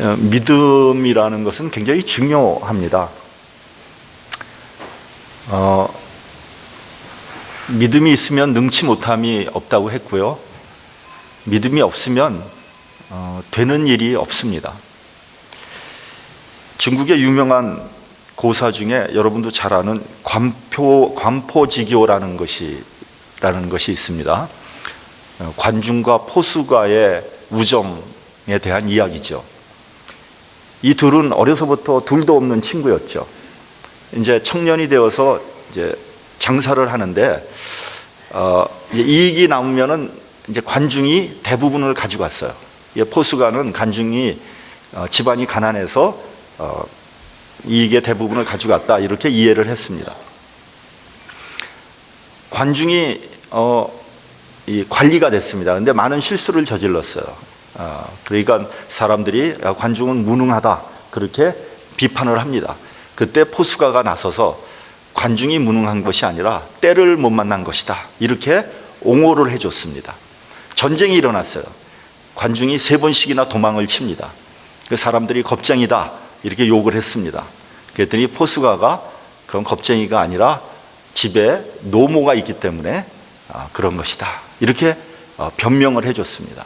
믿음이라는 것은 굉장히 중요합니다. 믿음이 있으면 능치 못함이 없다고 했고요. 믿음이 없으면 되는 일이 없습니다. 중국의 유명한 고사 중에 여러분도 잘 아는 관포지교라는 것이 있습니다. 관중과 포수가의 우정에 대한 이야기죠. 이 둘은 어려서부터 둘도 없는 친구였죠. 이제 청년이 되어서 이제 장사를 하는데 이익이 남으면은 이제 관중이 대부분을 가지고 갔어요. 포수가는 관중이 집안이 가난해서 이익의 대부분을 가지고 갔다, 이렇게 이해를 했습니다. 관중이 이 관리가 됐습니다. 근데 많은 실수를 저질렀어요. 그러니까 사람들이 관중은 무능하다, 그렇게 비판을 합니다. 그때 포수가가 나서서 관중이 무능한 것이 아니라 때를 못 만난 것이다, 이렇게 옹호를 해줬습니다. 전쟁이 일어났어요. 관중이 3번씩이나 도망을 칩니다. 그 사람들이 겁쟁이다, 이렇게 욕을 했습니다. 그랬더니 포수가가 그건 겁쟁이가 아니라 집에 노모가 있기 때문에 그런 것이다, 이렇게 변명을 해줬습니다.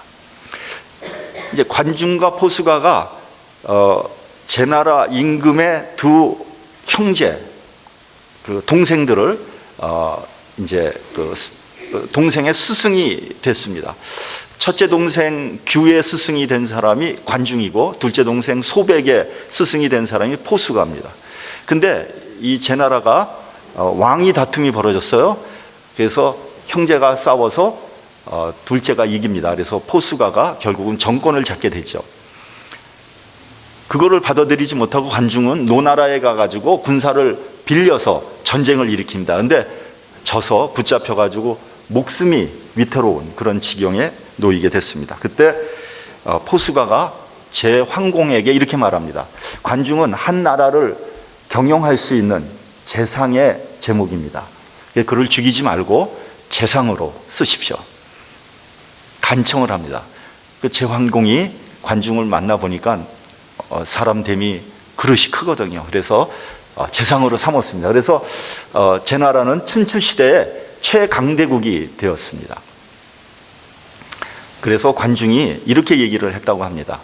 이제 관중과 포수가가 제나라 임금의 두 형제, 그 동생들을 이제 그 동생의 스승이 됐습니다. 첫째 동생 규의 스승이 된 사람이 관중이고, 둘째 동생 소백의 스승이 된 사람이 포수가입니다. 근데 이 제나라가 왕위 다툼이 벌어졌어요. 그래서 형제가 싸워서 둘째가 이깁니다. 그래서 포수가가 결국은 정권을 잡게 되죠. 그거를 받아들이지 못하고 관중은 노나라에 가가지고 군사를 빌려서 전쟁을 일으킵니다. 근데 져서 붙잡혀가지고 목숨이 위태로운 그런 지경에 놓이게 됐습니다. 그때 포수가가 제황공에게 이렇게 말합니다. 관중은 한 나라를 경영할 수 있는 재상의 제목입니다. 그를 죽이지 말고 재상으로 쓰십시오. 간청을 합니다. 그 제황공이 관중을 만나보니까 사람 됨이 그릇이 크거든요. 그래서 재상으로 삼았습니다. 그래서 제나라는 춘추시대의 최강대국이 되었습니다. 그래서 관중이 이렇게 얘기를 했다고 합니다.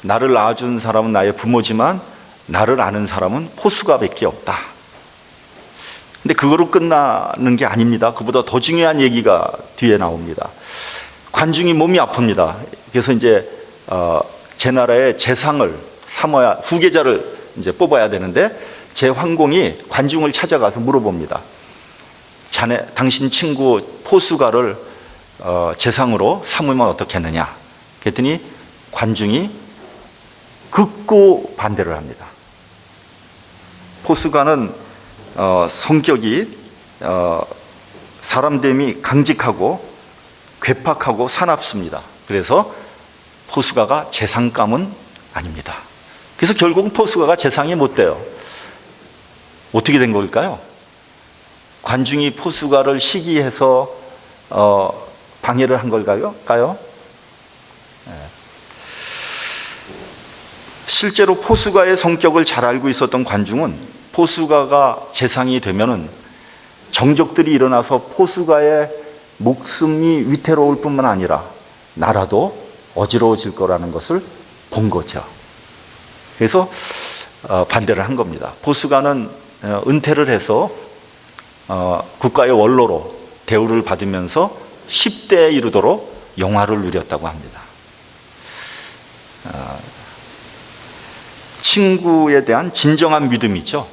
나를 낳아준 사람은 나의 부모지만 나를 아는 사람은 포수가밖에 없다. 근데 그거로 끝나는 게 아닙니다. 그보다 더 중요한 얘기가 뒤에 나옵니다. 관중이 몸이 아픕니다. 그래서 이제 제나라의 재상을 삼아야, 후계자를 이제 뽑아야 되는데, 제황공이 관중을 찾아가서 물어봅니다. 자네, 당신 친구 포수가를 재상으로 삼으면 어떻겠느냐? 그랬더니 관중이 극구 반대를 합니다. 포수가는 성격이 사람됨이 강직하고 괴팍하고 사납습니다. 그래서 포수가가 재상감은 아닙니다. 그래서 결국은 포수가가 재상이 못 돼요. 어떻게 된 걸까요? 관중이 포수가를 시기해서 방해를 한 걸까요? 실제로 포수가의 성격을 잘 알고 있었던 관중은 포수가가 재상이 되면은 정적들이 일어나서 포수가의 목숨이 위태로울 뿐만 아니라 나라도 어지러워질 거라는 것을 본 거죠. 그래서 반대를 한 겁니다. 포수가는 은퇴를 해서 국가의 원로로 대우를 받으면서 10대에 이르도록 영화를 누렸다고 합니다. 친구에 대한 진정한 믿음이죠.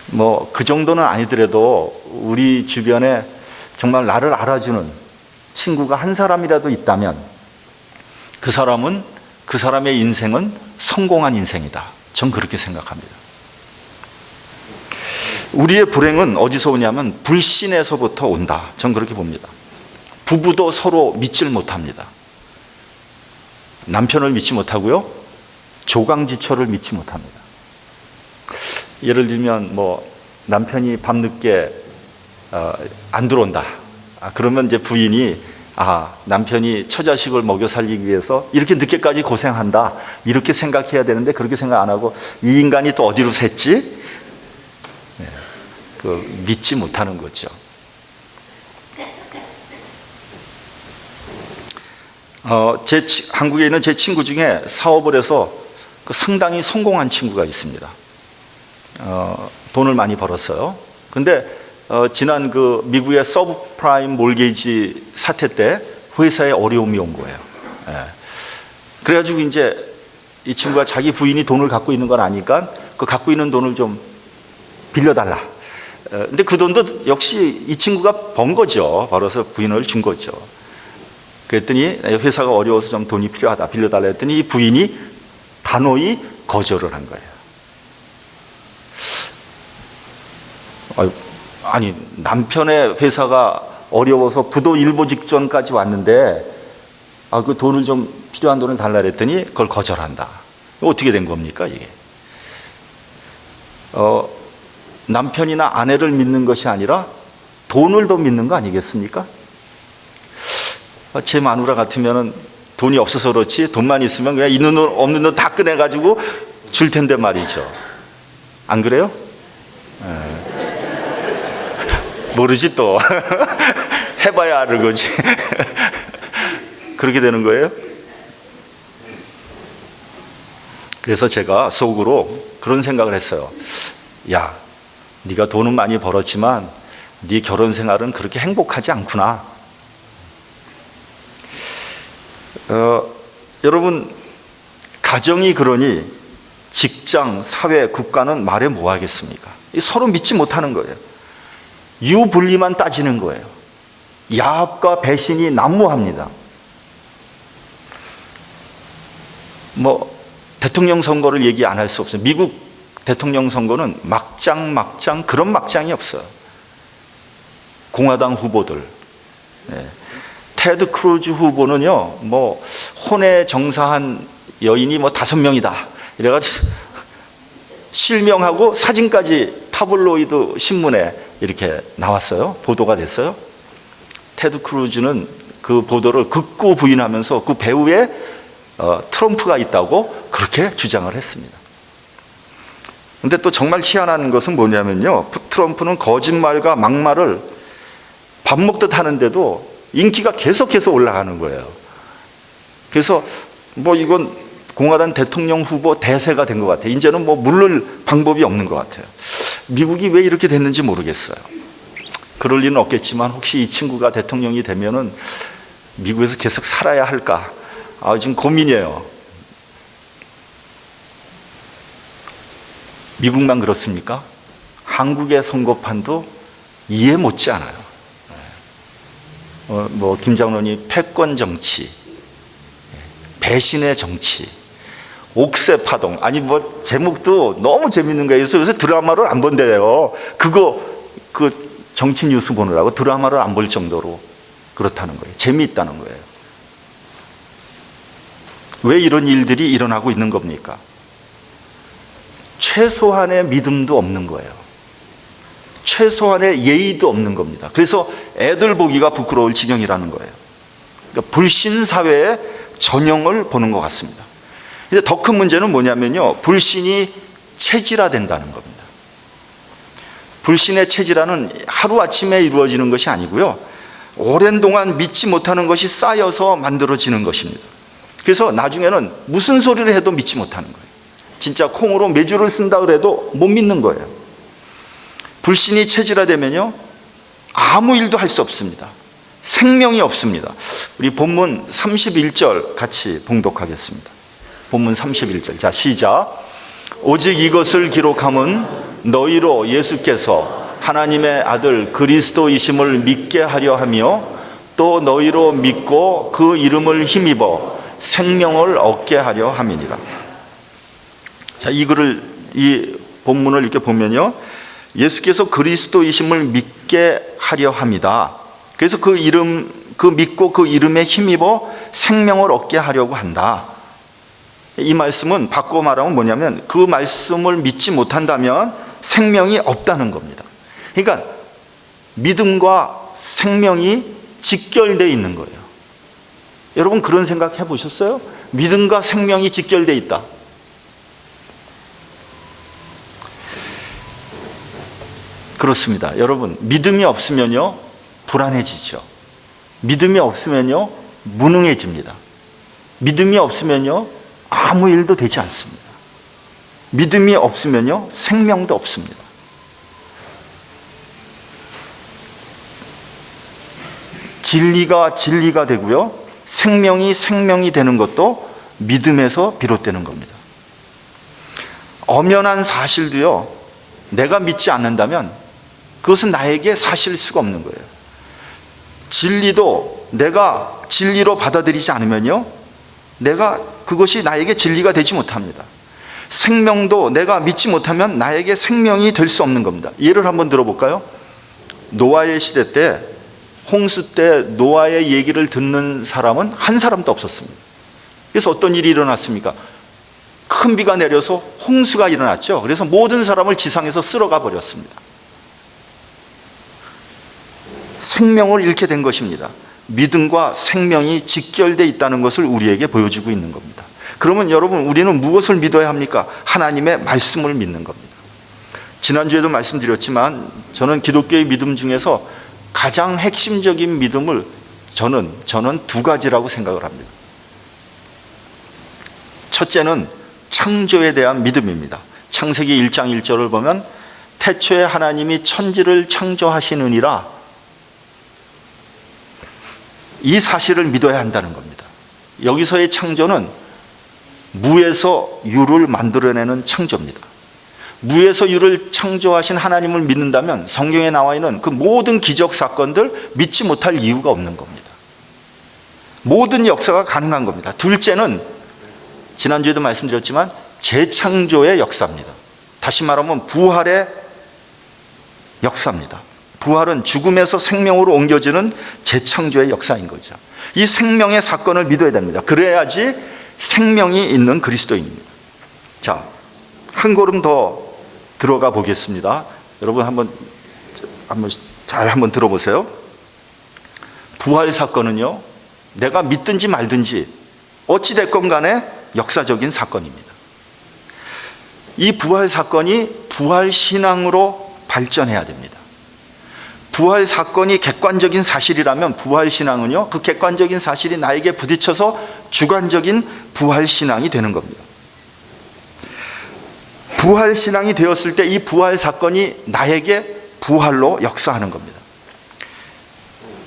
뭐 그 정도는 아니더라도 우리 주변에 정말 나를 알아주는 친구가 한 사람이라도 있다면 그 사람의 인생은 성공한 인생이다. 전 그렇게 생각합니다. 우리의 불행은 어디서 오냐면 불신에서부터 온다. 전 그렇게 봅니다. 부부도 서로 믿질 못합니다. 남편을 믿지 못하고요, 조강지처를 믿지 못합니다. 예를 들면 뭐 남편이 밤늦게 안 들어온다. 그러면 이제 부인이 남편이 처자식을 먹여 살리기 위해서 이렇게 늦게까지 고생한다, 이렇게 생각해야 되는데 그렇게 생각 안 하고 이 인간이 또 어디로 샜지? 믿지 못하는 거죠. 한국에 있는 제 친구 중에 사업을 해서 상당히 성공한 친구가 있습니다. 돈을 많이 벌었어요. 근데 지난 미국의 서브프라임 몰게이지 사태 때 회사에 어려움이 온 거예요. 그래가지고 이제 이 친구가 자기 부인이 돈을 갖고 있는 걸 아니까 그 갖고 있는 돈을 좀 빌려달라. 근데 그 돈도 역시 이 친구가 번 거죠. 벌어서 부인을 준 거죠. 그랬더니 회사가 어려워서 좀 돈이 필요하다, 빌려달라 했더니 이 부인이 단호히 거절을 한 거예요. 아니, 남편의 회사가 어려워서 부도 일보 직전까지 왔는데 그 돈을 좀 필요한 돈을 달라 했더니 그걸 거절한다. 어떻게 된 겁니까 이게? 남편이나 아내를 믿는 것이 아니라 돈을 더 믿는 거 아니겠습니까? 제 마누라 같으면 돈이 없어서 그렇지 돈만 있으면 그냥 있는 돈 없는 돈 다 꺼내가지고 줄 텐데 말이죠. 안 그래요? 모르지 또. 해봐야 아는 거지. 그렇게 되는 거예요. 그래서 제가 속으로 그런 생각을 했어요. 야, 네가 돈은 많이 벌었지만 네 결혼 생활은 그렇게 행복하지 않구나. 여러분, 가정이 그러니 직장, 사회, 국가는 말해 뭐 하겠습니까? 서로 믿지 못하는 거예요. 유불리만 따지는 거예요. 야합과 배신이 난무합니다. 대통령 선거를 얘기 안 할 수 없어요. 미국 대통령 선거는 막장 그런 막장이 없어요. 공화당 후보들, 테드 크루즈 후보는요, 혼에 정사한 여인이 5명이다 이래가지고 실명하고 사진까지 타블로이드 신문에 이렇게 나왔어요. 보도가 됐어요. 테드 크루즈는 그 보도를 극구 부인하면서 그 배후에 트럼프가 있다고 그렇게 주장을 했습니다. 근데 또 정말 희한한 것은 뭐냐면요, 트럼프는 거짓말과 막말을 밥 먹듯 하는데도 인기가 계속해서 올라가는 거예요. 그래서 이건 공화당 대통령 후보 대세가 된 것 같아요. 이제는 물을 방법이 없는 것 같아요. 미국이 왜 이렇게 됐는지 모르겠어요. 그럴 리는 없겠지만 혹시 이 친구가 대통령이 되면은 미국에서 계속 살아야 할까? 지금 고민이에요. 미국만 그렇습니까? 한국의 선거판도 이해 못지 않아요. 김 장로님 패권 정치, 배신의 정치, 옥새 파동. 제목도 너무 재밌는 거예요. 그래서 요새 드라마를 안 본대요. 그 정치 뉴스 보느라고 드라마를 안 볼 정도로 그렇다는 거예요. 재미있다는 거예요. 왜 이런 일들이 일어나고 있는 겁니까? 최소한의 믿음도 없는 거예요. 최소한의 예의도 없는 겁니다. 그래서 애들 보기가 부끄러울 지경이라는 거예요. 그러니까 불신 사회의 전형을 보는 것 같습니다. 근데 더 큰 문제는 뭐냐면요, 불신이 체질화된다는 겁니다. 불신의 체질화는 하루아침에 이루어지는 것이 아니고요, 오랜 동안 믿지 못하는 것이 쌓여서 만들어지는 것입니다. 그래서 나중에는 무슨 소리를 해도 믿지 못하는 거예요. 진짜 콩으로 메주를 쓴다 그래도 못 믿는 거예요. 불신이 체질화되면요, 아무 일도 할 수 없습니다. 생명이 없습니다. 우리 본문 31절 같이 봉독하겠습니다. 본문 31절. 자, 시작. 오직 이것을 기록함은 너희로 예수께서 하나님의 아들 그리스도이심을 믿게 하려 하며 또 너희로 믿고 그 이름을 힘입어 생명을 얻게 하려 함이니라. 자, 이 본문을 이렇게 보면요, 예수께서 그리스도이심을 믿게 하려 합니다. 그래서 그 믿고 그 이름에 힘입어 생명을 얻게 하려고 한다. 이 말씀은 바꿔 말하면 뭐냐면 그 말씀을 믿지 못한다면 생명이 없다는 겁니다. 그러니까 믿음과 생명이 직결되어 있는 거예요. 여러분 그런 생각 해보셨어요? 믿음과 생명이 직결되어 있다. 그렇습니다. 여러분, 믿음이 없으면요 불안해지죠. 믿음이 없으면요 무능해집니다. 믿음이 없으면요 아무 일도 되지 않습니다. 믿음이 없으면요 생명도 없습니다. 진리가 진리가 되고요 생명이 생명이 되는 것도 믿음에서 비롯되는 겁니다. 엄연한 사실도요 내가 믿지 않는다면 그것은 나에게 사실일 수가 없는 거예요. 진리도 내가 진리로 받아들이지 않으면요 내가 그것이 나에게 진리가 되지 못합니다. 생명도 내가 믿지 못하면 나에게 생명이 될 수 없는 겁니다. 예를 한번 들어볼까요? 노아의 시대 때, 홍수 때 노아의 얘기를 듣는 사람은 한 사람도 없었습니다. 그래서 어떤 일이 일어났습니까? 큰 비가 내려서 홍수가 일어났죠. 그래서 모든 사람을 지상에서 쓸어가 버렸습니다. 생명을 잃게 된 것입니다. 믿음과 생명이 직결되어 있다는 것을 우리에게 보여주고 있는 겁니다. 그러면 여러분, 우리는 무엇을 믿어야 합니까? 하나님의 말씀을 믿는 겁니다. 지난주에도 말씀드렸지만 저는 기독교의 믿음 중에서 가장 핵심적인 믿음을 저는 두 가지라고 생각을 합니다. 첫째는 창조에 대한 믿음입니다. 창세기 1장 1절을 보면 태초에 하나님이 천지를 창조하시느니라, 이 사실을 믿어야 한다는 겁니다. 여기서의 창조는 무에서 유를 만들어내는 창조입니다. 무에서 유를 창조하신 하나님을 믿는다면 성경에 나와 있는 그 모든 기적 사건들 믿지 못할 이유가 없는 겁니다. 모든 역사가 가능한 겁니다. 둘째는 지난주에도 말씀드렸지만 재창조의 역사입니다. 다시 말하면 부활의 역사입니다. 부활은 죽음에서 생명으로 옮겨지는 재창조의 역사인 거죠. 이 생명의 사건을 믿어야 됩니다. 그래야지 생명이 있는 그리스도인입니다. 자, 한 걸음 더 들어가 보겠습니다. 여러분 한번 잘 들어보세요. 부활 사건은요, 내가 믿든지 말든지 어찌 됐건 간에 역사적인 사건입니다. 이 부활 사건이 부활 신앙으로 발전해야 됩니다. 부활 사건이 객관적인 사실이라면 부활 신앙은요, 그 객관적인 사실이 나에게 부딪혀서 주관적인 부활 신앙이 되는 겁니다. 부활 신앙이 되었을 때 이 부활 사건이 나에게 부활로 역사하는 겁니다.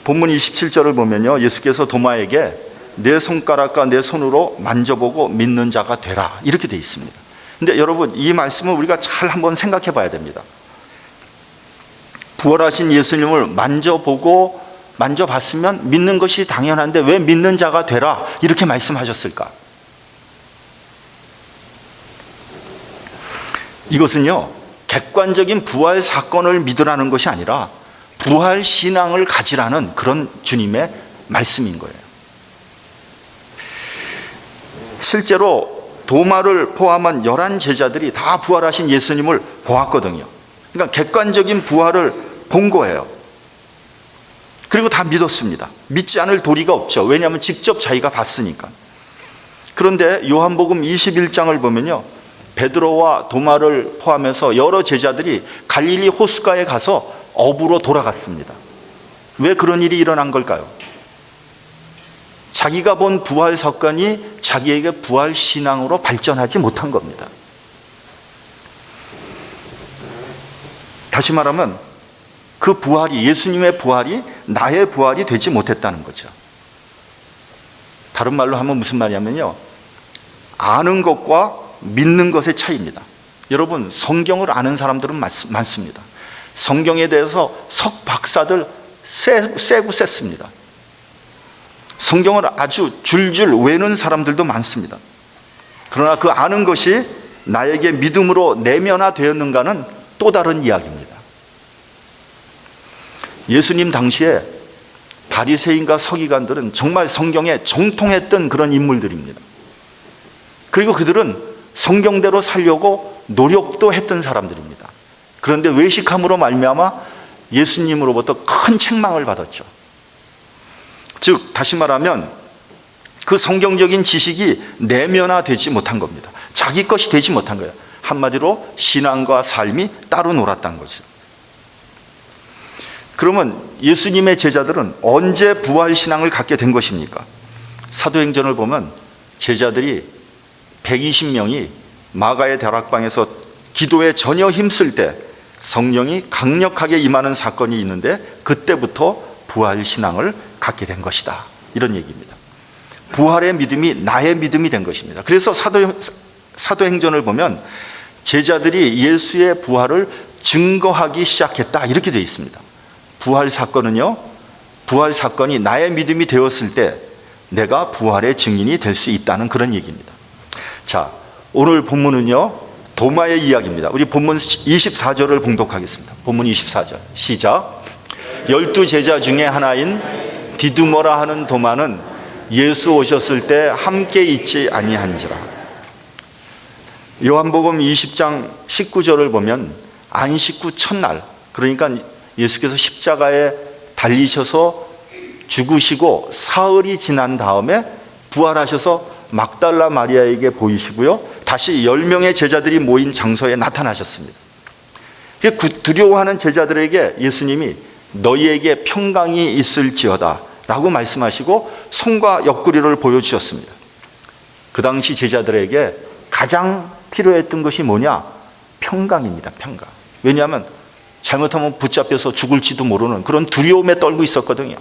본문 27절을 보면요, 예수께서 도마에게 내 손가락과 내 손으로 만져보고 믿는 자가 되라, 이렇게 되어 있습니다. 근데 여러분, 이 말씀을 우리가 잘 한번 생각해 봐야 됩니다. 부활하신 예수님을 만져봤으면 믿는 것이 당연한데 왜 믿는 자가 되라 이렇게 말씀하셨을까? 이것은요, 객관적인 부활 사건을 믿으라는 것이 아니라 부활 신앙을 가지라는 그런 주님의 말씀인 거예요. 실제로 도마를 포함한 11 제자들이 다 부활하신 예수님을 보았거든요. 그러니까 객관적인 부활을 본 거예요. 그리고 다 믿었습니다. 믿지 않을 도리가 없죠. 왜냐하면 직접 자기가 봤으니까. 그런데 요한복음 21장을 보면요, 베드로와 도마를 포함해서 여러 제자들이 갈릴리 호숫가에 가서 어부로 돌아갔습니다. 왜 그런 일이 일어난 걸까요? 자기가 본 부활 사건이 자기에게 부활 신앙으로 발전하지 못한 겁니다. 다시 말하면 그 부활이, 예수님의 부활이 나의 부활이 되지 못했다는 거죠. 다른 말로 하면 무슨 말이냐면요, 아는 것과 믿는 것의 차이입니다. 여러분, 성경을 아는 사람들은 많습니다. 성경에 대해서 석 박사들 세고 셌습니다. 성경을 아주 줄줄 외는 사람들도 많습니다. 그러나 그 아는 것이 나에게 믿음으로 내면화되었는가는 또 다른 이야기입니다. 예수님 당시에 바리새인과 서기관들은 정말 성경에 정통했던 그런 인물들입니다. 그리고 그들은 성경대로 살려고 노력도 했던 사람들입니다. 그런데 외식함으로 말미암아 예수님으로부터 큰 책망을 받았죠. 즉 다시 말하면 그 성경적인 지식이 내면화되지 못한 겁니다. 자기 것이 되지 못한 거예요. 한마디로 신앙과 삶이 따로 놀았다는 거죠. 그러면 예수님의 제자들은 언제 부활신앙을 갖게 된 것입니까? 사도행전을 보면 제자들이 120명이 마가의 다락방에서 기도에 전혀 힘쓸 때 성령이 강력하게 임하는 사건이 있는데 그때부터 부활신앙을 갖게 된 것이다, 이런 얘기입니다. 부활의 믿음이 나의 믿음이 된 것입니다. 그래서 사도행전을 보면 제자들이 예수의 부활을 증거하기 시작했다, 이렇게 되어 있습니다. 부활 사건은요, 부활 사건이 나의 믿음이 되었을 때 내가 부활의 증인이 될 수 있다는 그런 얘기입니다. 자, 오늘 본문은요, 도마의 이야기입니다. 우리 본문 24절을 봉독하겠습니다. 본문 24절 시작. 12제자 중에 하나인 디두머라 하는 도마는 예수 오셨을 때 함께 있지 아니한지라. 요한복음 20장 19절을 보면 안식 후 첫날, 그러니까 예수께서 십자가에 달리셔서 죽으시고 사흘이 지난 다음에 부활하셔서 막달라 마리아에게 보이시고요, 다시 10명의 제자들이 모인 장소에 나타나셨습니다. 두려워하는 제자들에게 예수님이 너희에게 평강이 있을지어다 라고 말씀하시고 손과 옆구리를 보여주셨습니다. 그 당시 제자들에게 가장 필요했던 것이 뭐냐? 평강입니다. 평강. 왜냐하면 잘못하면 붙잡혀서 죽을지도 모르는 그런 두려움에 떨고 있었거든요.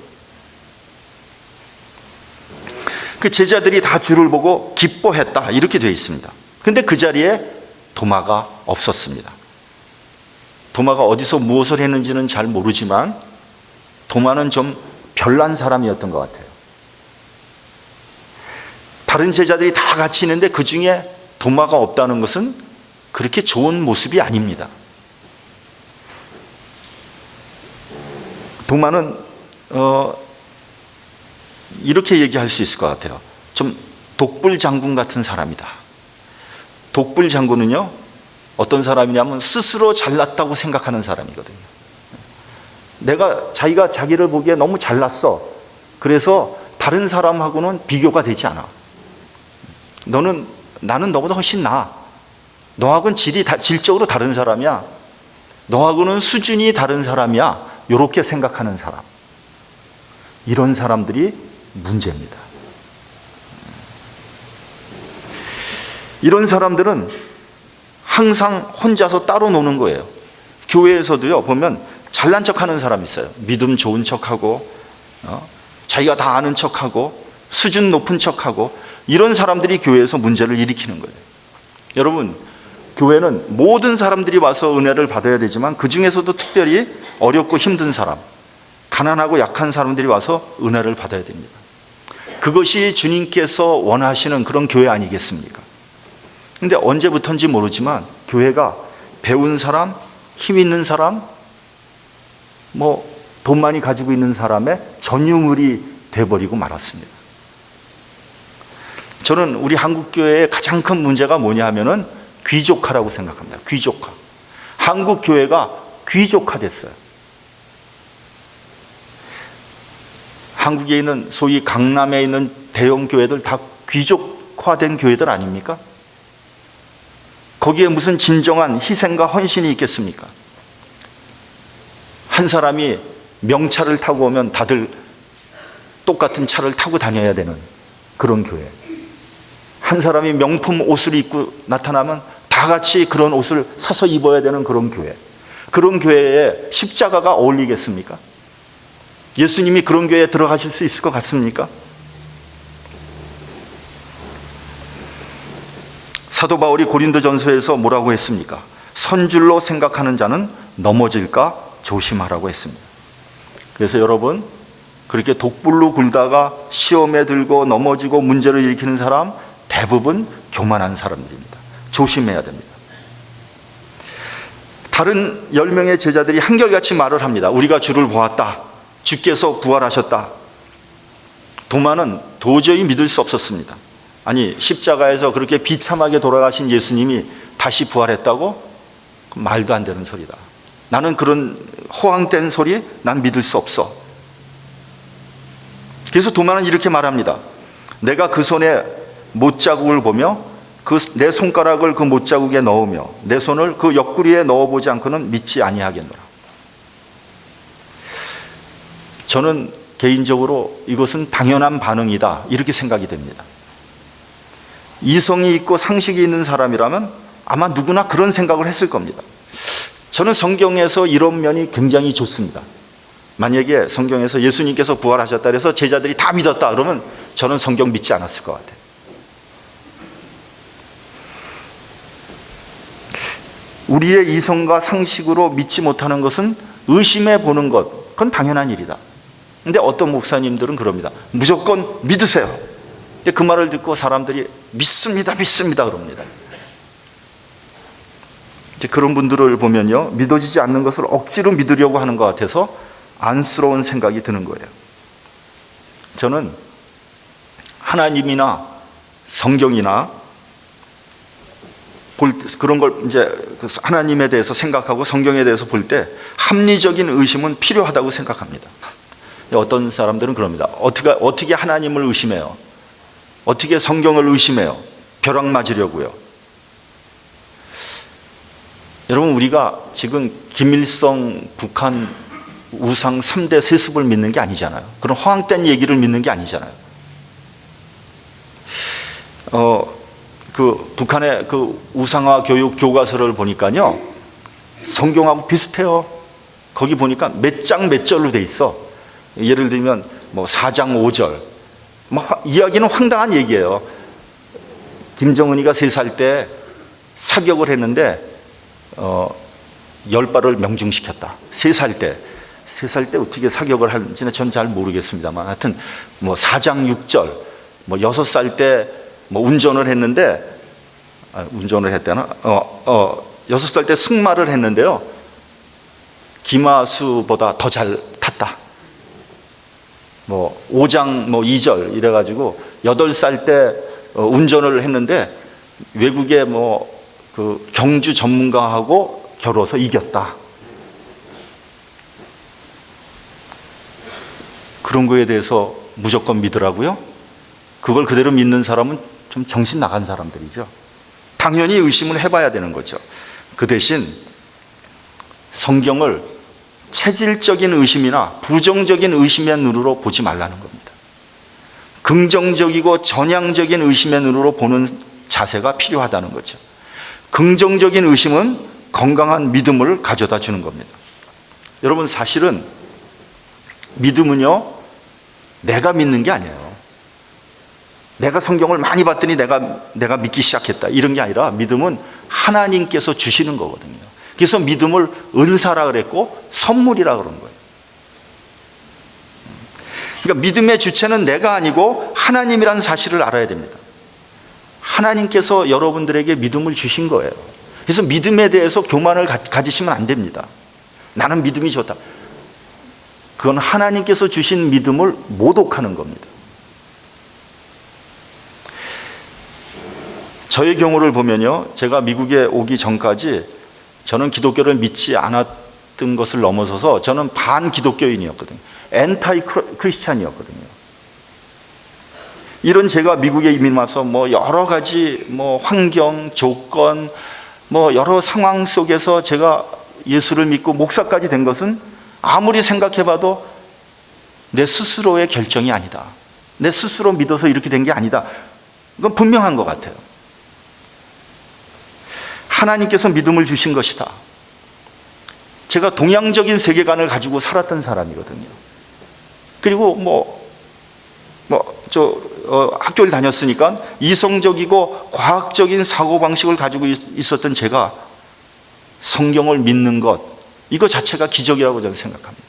그 제자들이 다 주를 보고 기뻐했다, 이렇게 되어 있습니다. 근데 그 자리에 도마가 없었습니다. 도마가 어디서 무엇을 했는지는 잘 모르지만 도마는 좀 별난 사람이었던 것 같아요. 다른 제자들이 다 같이 있는데 그 중에 도마가 없다는 것은 그렇게 좋은 모습이 아닙니다. 도마는 이렇게 얘기할 수 있을 것 같아요. 좀 독불장군 같은 사람이다. 독불장군은요, 어떤 사람이냐면 스스로 잘났다고 생각하는 사람이거든요. 자기가 자기를 보기에 너무 잘났어. 그래서 다른 사람하고는 비교가 되지 않아. 나는 너보다 훨씬 나아. 너하고는 질적으로 다른 사람이야. 너하고는 수준이 다른 사람이야. 이렇게 생각하는 사람. 이런 사람들이 문제입니다. 이런 사람들은 항상 혼자서 따로 노는 거예요. 교회에서도요, 보면 잘난 척하는 사람이 있어요. 믿음 좋은 척하고, 자기가 다 아는 척하고, 수준 높은 척하고, 이런 사람들이 교회에서 문제를 일으키는 거예요. 여러분, 교회는 모든 사람들이 와서 은혜를 받아야 되지만 그 중에서도 특별히 어렵고 힘든 사람, 가난하고 약한 사람들이 와서 은혜를 받아야 됩니다. 그것이 주님께서 원하시는 그런 교회 아니겠습니까? 근데 언제부터인지 모르지만 교회가 배운 사람, 힘 있는 사람, 돈 많이 가지고 있는 사람의 전유물이 돼버리고 말았습니다. 저는 우리 한국교회의 가장 큰 문제가 뭐냐 하면은 귀족화라고 생각합니다. 귀족화. 한국 교회가 귀족화됐어요. 한국에 있는 소위 강남에 있는 대형 교회들 다 귀족화된 교회들 아닙니까? 거기에 무슨 진정한 희생과 헌신이 있겠습니까? 한 사람이 명차를 타고 오면 다들 똑같은 차를 타고 다녀야 되는 그런 교회. 한 사람이 명품 옷을 입고 나타나면 다 같이 그런 옷을 사서 입어야 되는 그런 교회. 그런 교회에 십자가가 어울리겠습니까? 예수님이 그런 교회에 들어가실 수 있을 것 같습니까? 사도 바울이 고린도전서에서 뭐라고 했습니까? 선줄로 생각하는 자는 넘어질까 조심하라고 했습니다. 그래서 여러분, 그렇게 독불로 굴다가 시험에 들고 넘어지고 문제를 일으키는 사람 대부분 교만한 사람들입니다. 조심해야 됩니다. 다른 10명의 제자들이 한결같이 말을 합니다. 우리가 주를 보았다. 주께서 부활하셨다. 도마는 도저히 믿을 수 없었습니다. 아니, 십자가에서 그렇게 비참하게 돌아가신 예수님이 다시 부활했다고? 말도 안 되는 소리다. 나는 그런 허황된 소리 난 믿을 수 없어. 그래서 도마는 이렇게 말합니다. 내가 그 손에 못자국을 보며 내 손가락을 그 못자국에 넣으며 내 손을 그 옆구리에 넣어보지 않고는 믿지 아니하겠노라. 저는 개인적으로 이것은 당연한 반응이다 이렇게 생각이 됩니다. 이성이 있고 상식이 있는 사람이라면 아마 누구나 그런 생각을 했을 겁니다. 저는 성경에서 이런 면이 굉장히 좋습니다. 만약에 성경에서 예수님께서 부활하셨다 그래서 제자들이 다 믿었다 그러면 저는 성경 믿지 않았을 것 같아요. 우리의 이성과 상식으로 믿지 못하는 것은 의심해 보는 것, 그건 당연한 일이다. 근데 어떤 목사님들은 그럽니다. 무조건 믿으세요. 근데 그 말을 듣고 사람들이 믿습니다 그럽니다. 이제 그런 분들을 보면요, 믿어지지 않는 것을 억지로 믿으려고 하는 것 같아서 안쓰러운 생각이 드는 거예요. 저는 하나님이나 성경이나 그런 걸 이제 하나님에 대해서 생각하고 성경에 대해서 볼 때 합리적인 의심은 필요하다고 생각합니다. 어떤 사람들은 그럽니다. 어떻게 하나님을 의심해요? 어떻게 성경을 의심해요? 벼락 맞으려고요. 여러분, 우리가 지금 김일성 북한 우상 3대 세습을 믿는 게 아니잖아요. 그런 허황된 얘기를 믿는 게 아니잖아요. 그 북한의 그 우상화 교육 교과서를 보니까요, 성경하고 비슷해요. 거기 보니까 몇 장 몇 절로 돼 있어. 예를 들면 뭐 4장 5절. 뭐 이야기는 황당한 얘기예요. 김정은이가 3살 때 사격을 했는데 10발을 명중시켰다. 3살 때 어떻게 사격을 하는지는 전 잘 모르겠습니다만 하여튼 뭐 4장 6절, 뭐 6살 때 뭐 운전을 했는데 운전을 했대나? 6살 때 승마를 했는데요, 김하수보다 더 잘 탔다. 뭐 5장 뭐 2절 이래가지고 8살 때 운전을 했는데 외국의 뭐 그 경주 전문가하고 겨뤄서 이겼다. 그런 거에 대해서 무조건 믿으라고요? 그걸 그대로 믿는 사람은 좀 정신 나간 사람들이죠. 당연히 의심을 해봐야 되는 거죠. 그 대신 성경을 체질적인 의심이나 부정적인 의심의 눈으로 보지 말라는 겁니다. 긍정적이고 전향적인 의심의 눈으로 보는 자세가 필요하다는 거죠. 긍정적인 의심은 건강한 믿음을 가져다 주는 겁니다. 여러분, 사실은 믿음은요, 내가 믿는 게 아니에요. 내가 성경을 많이 봤더니 내가 믿기 시작했다, 이런 게 아니라 믿음은 하나님께서 주시는 거거든요. 그래서 믿음을 은사라 그랬고 선물이라 그런 거예요. 그러니까 믿음의 주체는 내가 아니고 하나님이라는 사실을 알아야 됩니다. 하나님께서 여러분들에게 믿음을 주신 거예요. 그래서 믿음에 대해서 교만을 가지시면 안 됩니다. 나는 믿음이 좋다. 그건 하나님께서 주신 믿음을 모독하는 겁니다. 저의 경우를 보면요, 제가 미국에 오기 전까지 저는 기독교를 믿지 않았던 것을 넘어서서 저는 반기독교인이었거든요. 엔타이 크리스찬이었거든요. 이런 제가 미국에 이민 와서 뭐 여러 가지 뭐 환경, 조건, 뭐 여러 상황 속에서 제가 예수를 믿고 목사까지 된 것은 아무리 생각해봐도 내 스스로의 결정이 아니다. 내 스스로 믿어서 이렇게 된 게 아니다. 이건 분명한 것 같아요. 하나님께서 믿음을 주신 것이다. 제가 동양적인 세계관을 가지고 살았던 사람이거든요. 그리고 학교를 다녔으니까 이성적이고 과학적인 사고방식을 가지고 있었던 제가 성경을 믿는 것, 이거 자체가 기적이라고 저는 생각합니다.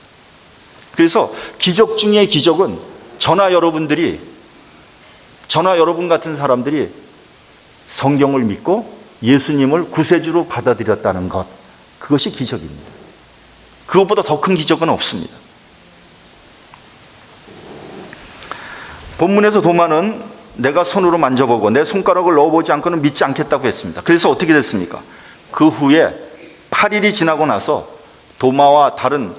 그래서 기적 중에 기적은 저나 여러분 같은 사람들이 성경을 믿고 예수님을 구세주로 받아들였다는 것, 그것이 기적입니다. 그것보다 더 큰 기적은 없습니다. 본문에서 도마는 내가 손으로 만져보고 내 손가락을 넣어보지 않고는 믿지 않겠다고 했습니다. 그래서 어떻게 됐습니까? 그 후에 8일이 지나고 나서 도마와 다른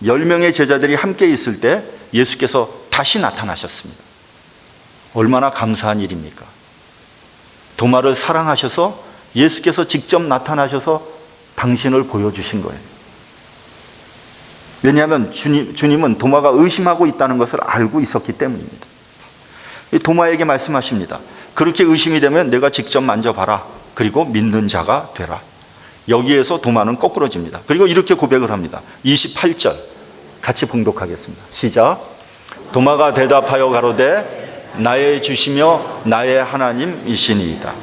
10명의 제자들이 함께 있을 때 예수께서 다시 나타나셨습니다. 얼마나 감사한 일입니까? 도마를 사랑하셔서 예수께서 직접 나타나셔서 당신을 보여주신 거예요. 왜냐하면 주님은 도마가 의심하고 있다는 것을 알고 있었기 때문입니다. 도마에게 말씀하십니다. 그렇게 의심이 되면 내가 직접 만져봐라. 그리고 믿는 자가 되라. 여기에서 도마는 거꾸러집니다. 그리고 이렇게 고백을 합니다. 28절 같이 봉독하겠습니다. 시작. 도마가 대답하여 가로되 나의 주시며 나의 하나님이시니이다.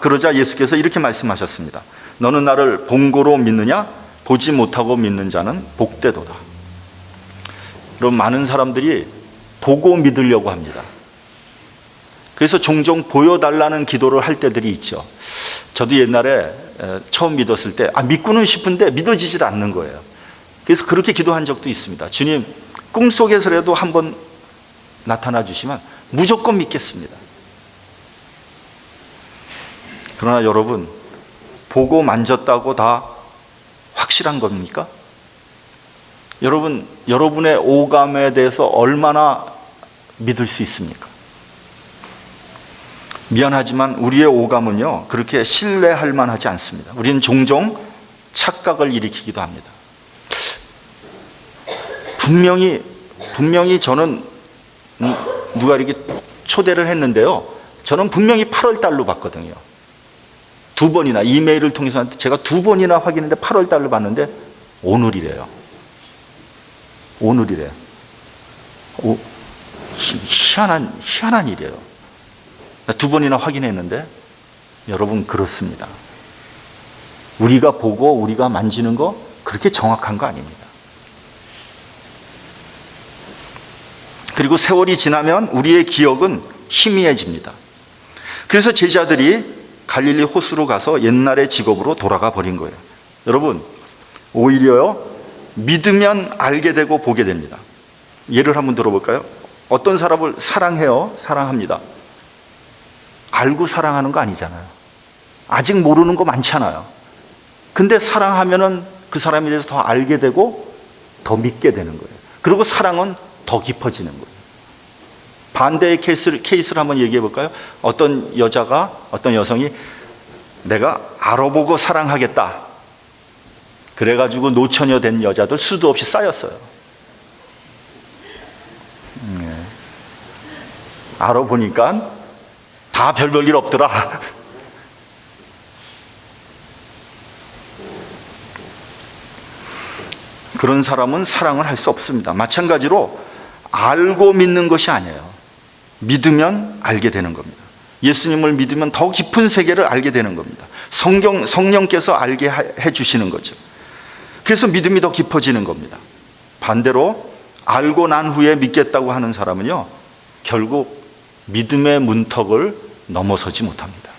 그러자 예수께서 이렇게 말씀하셨습니다. 너는 나를 본고로 믿느냐? 보지 못하고 믿는 자는 복되도다. 그럼 많은 사람들이 보고 믿으려고 합니다. 그래서 종종 보여달라는 기도를 할 때들이 있죠. 저도 옛날에 처음 믿었을 때 믿고는 싶은데 믿어지질 않는 거예요. 그래서 그렇게 기도한 적도 있습니다. 주님, 꿈속에서라도 한번 나타나 주시면 무조건 믿겠습니다. 그러나 여러분, 보고 만졌다고 다 확실한 겁니까? 여러분, 여러분의 오감에 대해서 얼마나 믿을 수 있습니까? 미안하지만 우리의 오감은요, 그렇게 신뢰할 만하지 않습니다. 우리는 종종 착각을 일으키기도 합니다. 분명히 저는 누가 이렇게 초대를 했는데요, 저는 분명히 8월 달로 봤거든요. 2번이나 이메일을 통해서 제가 2번이나 확인했는데 8월 달로 봤는데 오늘이래요. 오늘이래요. 희한한 일이에요. 2번이나 확인했는데 여러분, 그렇습니다. 우리가 보고 우리가 만지는 거 그렇게 정확한 거 아닙니다. 그리고 세월이 지나면 우리의 기억은 희미해집니다. 그래서 제자들이 갈릴리 호수로 가서 옛날의 직업으로 돌아가 버린 거예요. 여러분, 오히려요, 믿으면 알게 되고 보게 됩니다. 예를 한번 들어볼까요? 어떤 사람을 사랑해요. 사랑합니다. 알고 사랑하는 거 아니잖아요. 아직 모르는 거 많잖아요. 근데 사랑하면은 그 사람에 대해서 더 알게 되고 더 믿게 되는 거예요. 그리고 사랑은 더 깊어지는 거예요. 반대의 케이스를 한번 얘기해 볼까요? 어떤 여성이 내가 알아보고 사랑하겠다. 그래가지고 노처녀 된 여자들 수도 없이 쌓였어요. 알아보니까 다 별볼 일 없더라. 그런 사람은 사랑을 할 수 없습니다. 마찬가지로 알고 믿는 것이 아니에요. 믿으면 알게 되는 겁니다. 예수님을 믿으면 더 깊은 세계를 알게 되는 겁니다. 성령께서 알게 해주시는 거죠. 그래서 믿음이 더 깊어지는 겁니다. 반대로 알고 난 후에 믿겠다고 하는 사람은요, 결국 믿음의 문턱을 넘어서지 못합니다.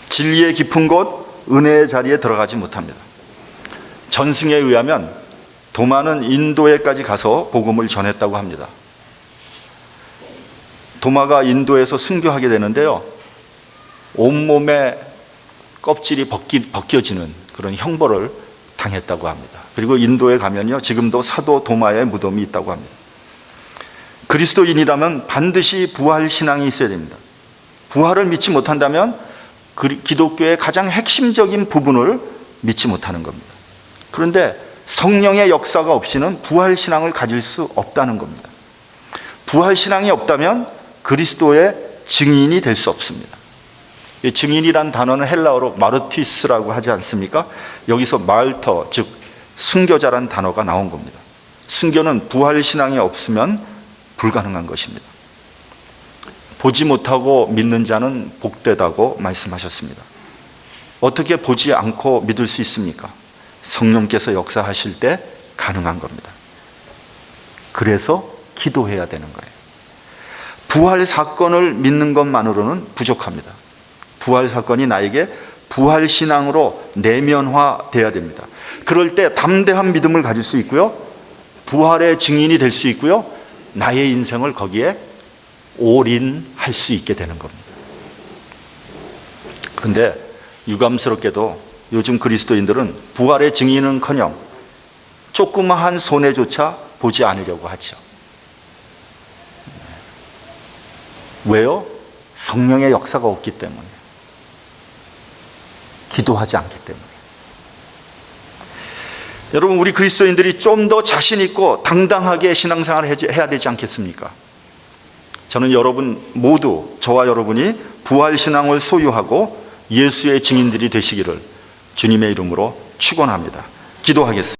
진리의 깊은 곳, 은혜의 자리에 들어가지 못합니다. 전승에 의하면 도마는 인도에까지 가서 복음을 전했다고 합니다. 도마가 인도에서 순교하게 되는데요, 온몸에 껍질이 벗겨지는 그런 형벌을 당했다고 합니다. 그리고 인도에 가면요, 지금도 사도 도마의 무덤이 있다고 합니다. 그리스도인이라면 반드시 부활 신앙이 있어야 됩니다. 부활을 믿지 못한다면 기독교의 가장 핵심적인 부분을 믿지 못하는 겁니다. 그런데 성령의 역사가 없이는 부활 신앙을 가질 수 없다는 겁니다. 부활 신앙이 없다면 그리스도의 증인이 될 수 없습니다. 이 증인이란 단어는 헬라어로 마르티스라고 하지 않습니까? 여기서 마르터, 즉 순교자란 단어가 나온 겁니다. 순교는 부활 신앙이 없으면 불가능한 것입니다. 보지 못하고 믿는 자는 복되다고 말씀하셨습니다. 어떻게 보지 않고 믿을 수 있습니까? 성령께서 역사하실 때 가능한 겁니다. 그래서 기도해야 되는 거예요. 부활 사건을 믿는 것만으로는 부족합니다. 부활 사건이 나에게 부활 신앙으로 내면화돼야 됩니다. 그럴 때 담대한 믿음을 가질 수 있고요, 부활의 증인이 될 수 있고요, 나의 인생을 거기에 올인할 수 있게 되는 겁니다. 그런데 유감스럽게도 요즘 그리스도인들은 부활의 증인은커녕 조그마한 손해조차 보지 않으려고 하죠. 왜요? 성령의 역사가 없기 때문에. 기도하지 않기 때문에. 여러분, 우리 그리스도인들이 좀 더 자신 있고 당당하게 신앙생활을 해야 되지 않겠습니까? 저는 여러분 모두, 저와 여러분이 부활신앙을 소유하고 예수의 증인들이 되시기를 주님의 이름으로 축원합니다. 기도하겠습니다.